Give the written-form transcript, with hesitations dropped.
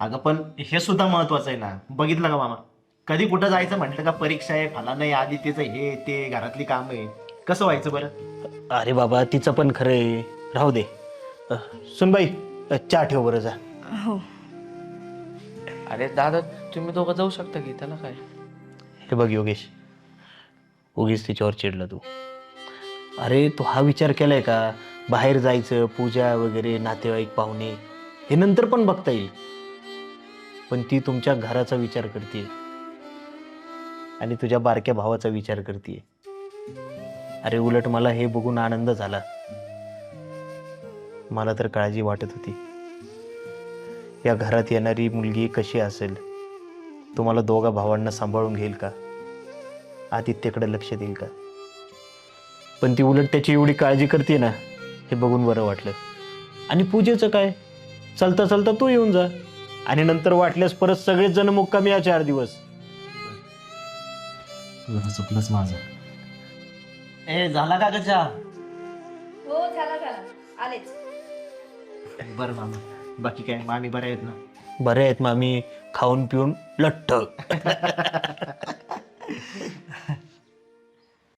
अगं पण हे सुद्धा महत्वाचं आहे ना. बघितलं का मामा, कधी कुठं जायचं म्हटलं का परीक्षा आहे, फला नाही आधी तिचं हे ते घरातली काम आहे, कसं व्हायचं बरं? अरे बाबा तिचं पण खरं आहे, राहू दे. अ, सुनबाई, चहा ठेव बरं जा. हो. अरे दादा, तुम्ही दोघं जाऊ शकता की, त्याला काय? हे बघ योगेश, उगीच तिच्यावर चिडला तू. अरे तू हा विचार केलाय का, बाहेर जायचं, पूजा वगैरे, नातेवाईक पाहुणे हे नंतर पण बघता येईल, पण ती तुमच्या घराचा विचार करते आणि तुझ्या बारक्या भावाचा विचार करते. अरे उलट मला हे बघून आनंद झाला. मला तर काळजी वाटत होती, या घरात येणारी मुलगी कशी असेल, तुम्हाला दोघा भावांना सांभाळून घेईल का, आदित्यकडे लक्ष देईल का. पण ती उलट त्याची एवढी काळजी करते ना, हे बघून बरं वाटलं. आणि पूजेचं काय, चलता चलता तू येऊन जा आणि नंतर वाटल्यास परत सगळेच जण मुक्कामी या 4 दिवस. चुकलंच माझं. ए झाला का गजा? हो झाला झाला, आलेच. बरं मामा, बाकी काय मामी बऱ्या आहेत ना? बरे आहेत मग, आम्ही खाऊन पिऊन लठ्ठ.